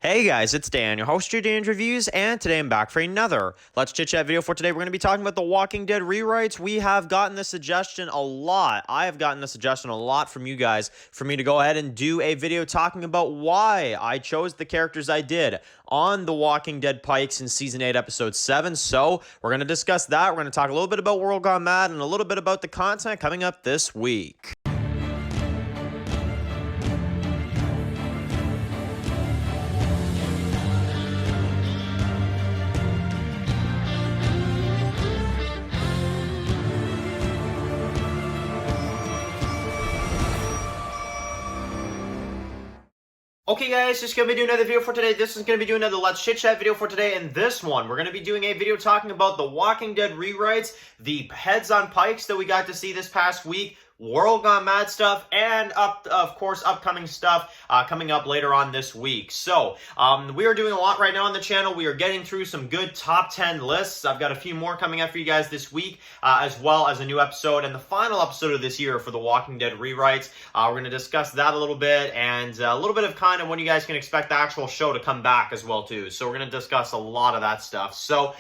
Hey guys, it's Dan, your host of Dan's Reviews, and today I'm back for another Let's Chit Chat video. For today, we're going to be talking about The Walking Dead rewrites. We have gotten this suggestion a lot. I have gotten this suggestion a lot from you guys for me to go ahead and do a video talking about why I chose the characters I did on The Walking Dead Pikes in Season 8, Episode 7. So, we're going to discuss that. We're going to talk a little bit about World Gone Mad and a little bit about the content coming up this week. Okay guys, just going to be doing another video for today. This is going to be doing another Let's Chit Chat video for today. In this one, we're going to be doing a video talking about The Walking Dead rewrites, the heads on Pikes that we got to see this past week, World Gone Mad stuff, and of course, upcoming stuff coming up later on this week. So, we are doing a lot right now on the channel. We are getting through some good top 10 lists. I've got a few more coming up for you guys this week, as well as a new episode and the final episode of this year for The Walking Dead rewrites. We're going to discuss that a little bit, and a little bit of kind of when you guys can expect the actual show to come back as well, too. So, we're going to discuss a lot of that stuff. So,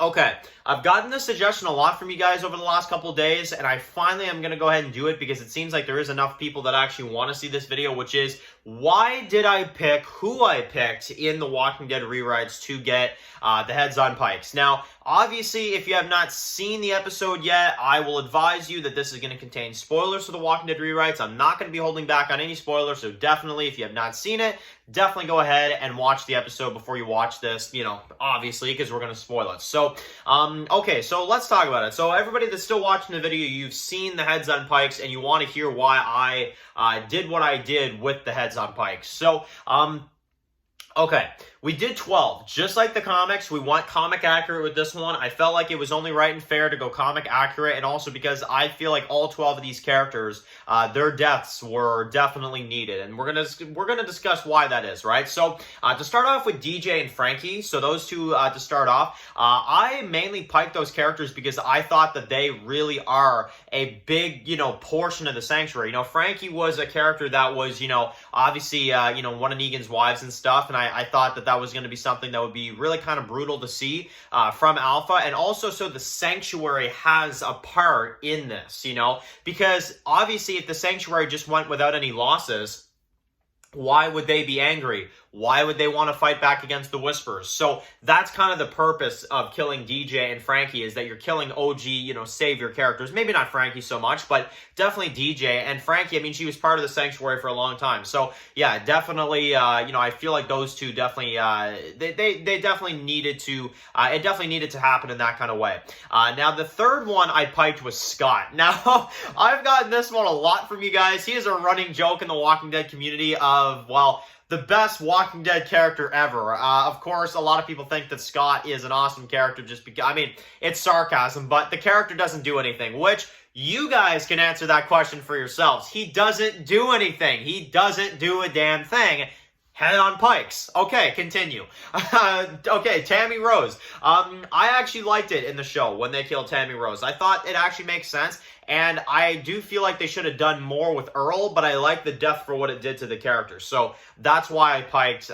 okay, I've gotten this suggestion a lot from you guys over the last couple of days, and I finally am going to go ahead and do it because it seems like there is enough people that actually want to see this video, which is, why did I pick who I picked in The Walking Dead rewrites to get the heads on Pikes? Now, obviously, if you have not seen the episode yet, I will advise you that this is going to contain spoilers for The Walking Dead rewrites. I'm not going to be holding back on any spoilers, so definitely, if you have not seen it, definitely go ahead and watch the episode before you watch this, you know, obviously, because we're going to spoil it. So, okay, so let's talk about it. So, everybody that's still watching the video, you've seen the heads on Pikes, and you want to hear why I did what I did with the heads on Pikes. So, okay, we did 12. Just like the comics, we went comic accurate with this one. I felt like it was only right and fair to go comic accurate, and also because I feel like all 12 of these characters, their deaths were definitely needed, and we're gonna discuss why that is, right? So, to start off with DJ and Frankie, so those two to start off, I mainly piked those characters because I thought that they really are a big, you know, portion of the Sanctuary. You know, Frankie was a character that was, you know, obviously, you know, one of Negan's wives and stuff, and I thought that was going to be something that would be really kind of brutal to see from Alpha, and also so the Sanctuary has a part in this, you know, because obviously if the Sanctuary just went without any losses, why would they be angry? Why would they want to fight back against the Whisperers? So that's kind of the purpose of killing DJ and Frankie, is that you're killing OG, you know, savior characters. Maybe not Frankie so much, but definitely DJ. And Frankie, I mean, she was part of the Sanctuary for a long time. So yeah, definitely, you know, I feel like those two definitely, they definitely needed to, it definitely needed to happen in that kind of way. Now, the third one I piked was Scott. Now, I've gotten this one a lot from you guys. He is a running joke in the Walking Dead community of, well, the best Walking Dead character ever. Of course, a lot of people think that Scott is an awesome character just because, I mean, it's sarcasm, but the character doesn't do anything, which you guys can answer that question for yourselves. He doesn't do anything. He doesn't do a damn thing. Head on Pikes. Okay, continue. Okay, Tammy Rose. I actually liked it in the show when they killed Tammy Rose. I thought it actually makes sense, and I do feel like they should have done more with Earl, but I like the death for what it did to the character. So that's why I piked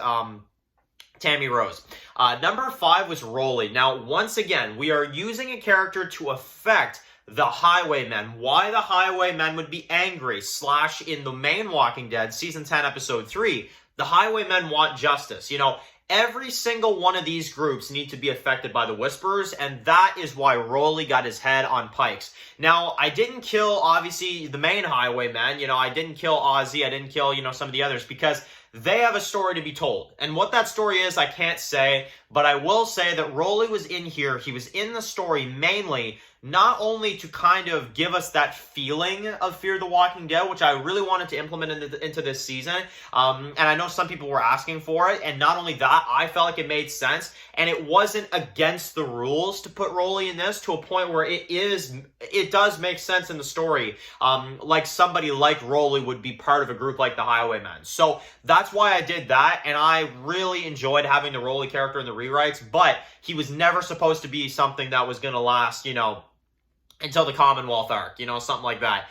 Tammy Rose. Number 5 was Rolly. Now, once again, we are using a character to affect the Highwaymen. Why the Highwaymen would be angry, / in the main Walking Dead, Season 10, Episode 3, the Highwaymen want justice. You know, every single one of these groups need to be affected by the Whisperers, and that is why Rolly got his head on Pikes. Now, I didn't kill, obviously, the main Highwaymen. You know, I didn't kill Ozzy. I didn't kill, you know, some of the others, because they have a story to be told. And what that story is, I can't say, but I will say that Rolly was in here. He was in the story mainly not only to kind of give us that feeling of Fear the Walking Dead, which I really wanted to implement into this season, and I know some people were asking for it, and not only that, I felt like it made sense, and it wasn't against the rules to put Rolly in this, to a point where it does make sense in the story, like somebody like Rolly would be part of a group like the Highwaymen. So that's why I did that, and I really enjoyed having the Rolly character in the rewrites, but he was never supposed to be something that was going to last, you know, until the Commonwealth arc, something like that.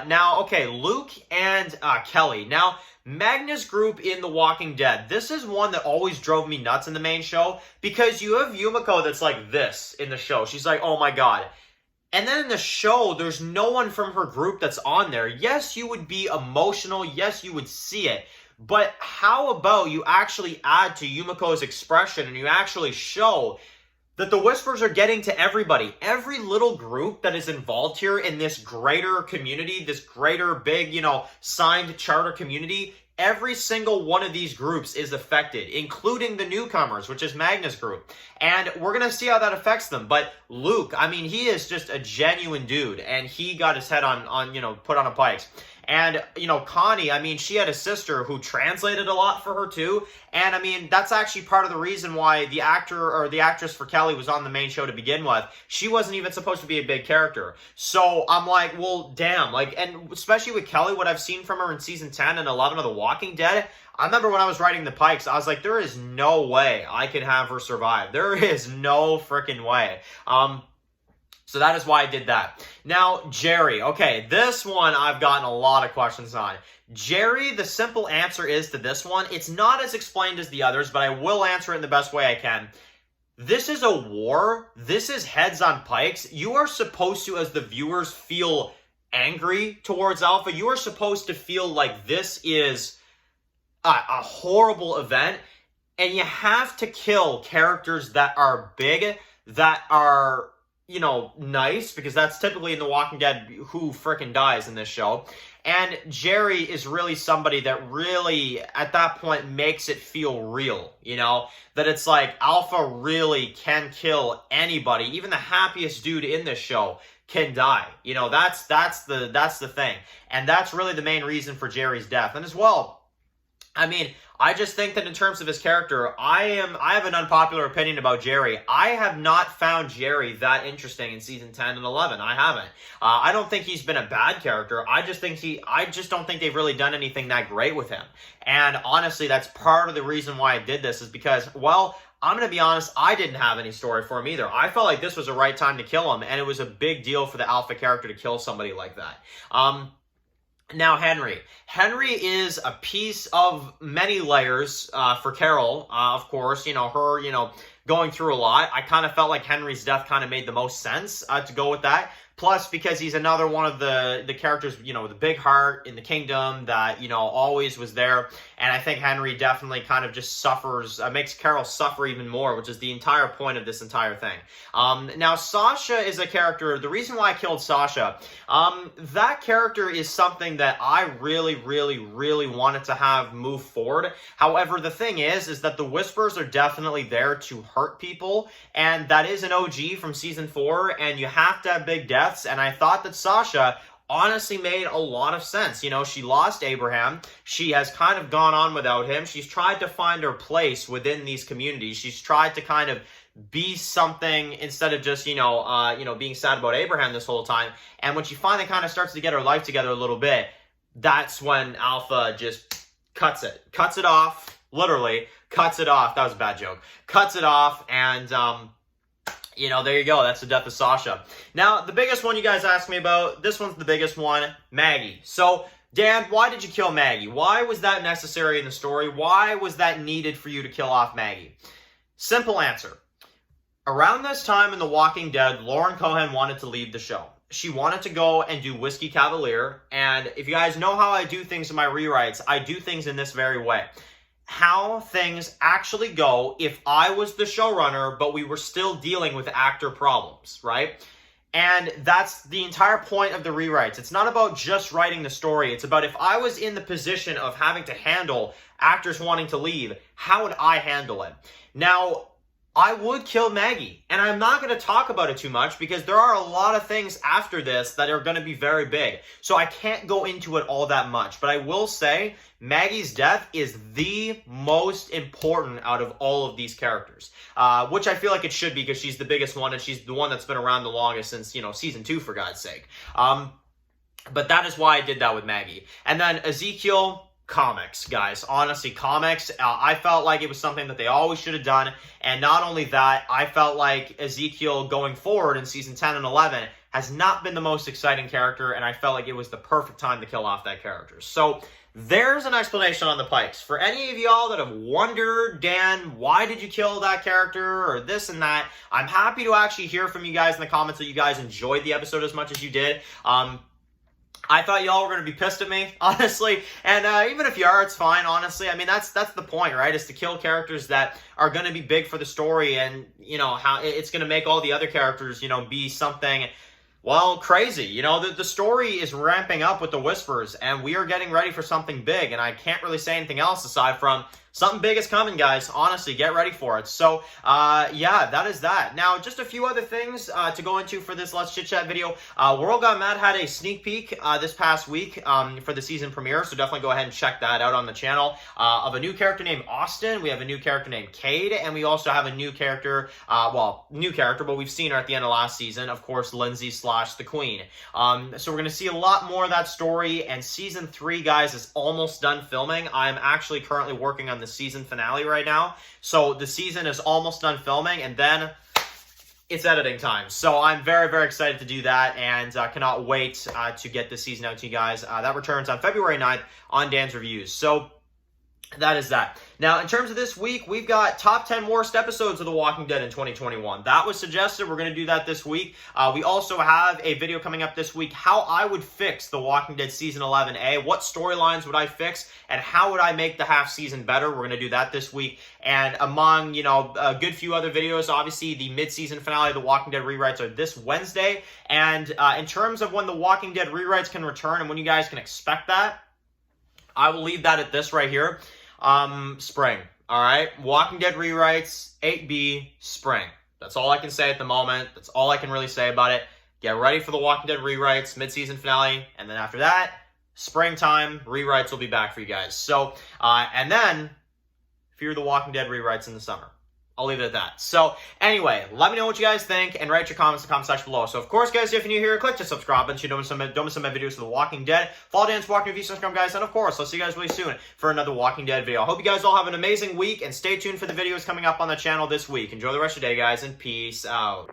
Now, okay, Luke and Kelly. Now, Magnus group in The Walking Dead. This is one that always drove me nuts in the main show because you have Yumiko that's like this in the show. She's like, oh my god. And then in the show, there's no one from her group that's on there. Yes, you would be emotional. Yes, you would see it. But how about you actually add to Yumiko's expression and you actually show that the whispers are getting to everybody. Every little group that is involved here in this greater community, this greater big, signed charter community, every single one of these groups is affected, including the newcomers, which is Magnus group. And we're going to see how that affects them. But Luke, I mean, he is just a genuine dude, and he got his head put on a Pikes. And, Connie, I mean, she had a sister who translated a lot for her, too. And, I mean, that's actually part of the reason why the actor or the actress for Kelly was on the main show to begin with. She wasn't even supposed to be a big character. So, I'm like, well, damn. And especially with Kelly, what I've seen from her in Season 10 and 11 of The Walking Dead, I remember when I was writing the Pikes, I was like, there is no way I can have her survive. There is no freaking way. So that is why I did that. Now, Jerry. Okay, this one I've gotten a lot of questions on. Jerry, the simple answer is to this one, it's not as explained as the others, but I will answer it in the best way I can. This is a war. This is heads on Pikes. You are supposed to, as the viewers, feel angry towards Alpha. You are supposed to feel like this is a horrible event, and you have to kill characters that are big, that are nice, because that's typically in The Walking Dead who frickin' dies in this show. And Jerry is really somebody that really, at that point, makes it feel real, that it's like Alpha really can kill anybody. Even the happiest dude in this show can die. That's the thing. And that's really the main reason for Jerry's death. And as well, I mean, I just think that in terms of his character, I have an unpopular opinion about Jerry. I have not found Jerry that interesting in season 10 and 11. I haven't. I don't think he's been a bad character. I just don't think they've really done anything that great with him. And honestly, that's part of the reason why I did this is because, well, I'm going to be honest, I didn't have any story for him either. I felt like this was the right time to kill him, and it was a big deal for the Alpha character to kill somebody like that. Now, Henry. Henry is a piece of many layers for Carol, of course. Her, going through a lot. I kind of felt like Henry's death kind of made the most sense to go with that. Plus, because he's another one of the characters, the big heart in the kingdom that, always was there. And I think Henry definitely kind of just makes Carol suffer even more, which is the entire point of this entire thing. Now, Sasha is a character, the reason why I killed Sasha, that character is something that I really, really, really wanted to have move forward. However, the thing is that the Whispers are definitely there to hurt people, and that is an OG from Season 4, and you have to have big deaths, and I thought that Sasha honestly made a lot of sense. She lost Abraham. She has kind of gone on without him. She's tried to find her place within these communities. She's tried to kind of be something instead of just, being sad about Abraham this whole time. And when she finally kind of starts to get her life together a little bit, that's when Alpha just cuts it off, literally cuts it off. That was a bad joke. Cuts it off, and there you go. That's the death of Sasha. Now, the biggest one you guys asked me about, this one's the biggest one, Maggie. So, Dan, why did you kill Maggie? Why was that necessary in the story? Why was that needed for you to kill off Maggie? Simple answer. Around this time in The Walking Dead, Lauren Cohan wanted to leave the show. She wanted to go and do Whiskey Cavalier, and if you guys know how I do things in my rewrites, I do things in this very way. How things actually go if I was the showrunner, but we were still dealing with actor problems, right? And that's the entire point of the rewrites. It's not about just writing the story. It's about if I was in the position of having to handle actors wanting to leave, how would I handle it? Now, I would kill Maggie, and I'm not going to talk about it too much because there are a lot of things after this that are going to be very big. So I can't go into it all that much, but I will say Maggie's death is the most important out of all of these characters, which I feel like it should be because she's the biggest one and she's the one that's been around the longest since, season 2, for God's sake. But that is why I did that with Maggie. And then Ezekiel, comics, guys. Honestly, comics. I felt like it was something that they always should have done. And not only that, I felt like Ezekiel going forward in season 10 and 11 has not been the most exciting character, and I felt like it was the perfect time to kill off that character. So there's an explanation on the Pikes. For any of y'all that have wondered, Dan, why did you kill that character or this and that, I'm happy to actually hear from you guys in the comments that you guys enjoyed the episode as much as you did. I thought y'all were going to be pissed at me, honestly, and even if you are, it's fine, honestly. I mean, that's the point, right, is to kill characters that are going to be big for the story, and, you know, how it's going to make all the other characters, you know, be something, well, crazy. You know, the story is ramping up with the Whispers, and we are getting ready for something big, and I can't really say anything else aside from something big is coming, guys. Honestly, get ready for it. So, yeah, that is that. Now, just a few other things to go into for this Let's Chit Chat video. World Got Mad had a sneak peek this past week for the season premiere, so definitely go ahead and check that out on the channel. Of a new character named Austin, we have a new character named Cade, and we also have a new character, well, new character, but we've seen her at the end of last season, of course, Lindsay / the Queen. So we're going to see a lot more of that story, and season 3, guys, is almost done filming. I'm actually currently working on the season finale right now. So the season is almost done filming, and then it's editing time. So I'm very, very excited to do that, and cannot wait to get this season out to you guys. That returns on February 9th on Dan's Reviews. So that is that. Now, in terms of this week, we've got top 10 worst episodes of The Walking Dead in 2021. That was suggested. We're going to do that this week. We also have a video coming up this week, how I would fix The Walking Dead Season 11A. What storylines would I fix, and how would I make the half season better? We're going to do that this week. And among, you know, a good few other videos, obviously the mid-season finale of The Walking Dead rewrites are this Wednesday. And in terms of when The Walking Dead rewrites can return and when you guys can expect that, I will leave that at this right here. Spring. All right. Walking Dead rewrites, 8B, spring. That's all I can say at the moment. That's all I can really say about it. Get ready for the Walking Dead rewrites, mid-season finale, and then after that, springtime, rewrites will be back for you guys. So, and then, fear the Walking Dead rewrites in the summer. I'll leave it at that. So, anyway, let me know what you guys think, and write your comments in the comment section below. So, of course, guys, if you're new here, click the subscribe button so you don't miss some of my videos of The Walking Dead. Follow Dan's Walking Review, subscribe, guys, and, of course, I'll see you guys really soon for another Walking Dead video. I hope you guys all have an amazing week, and stay tuned for the videos coming up on the channel this week. Enjoy the rest of your day, guys, and peace out.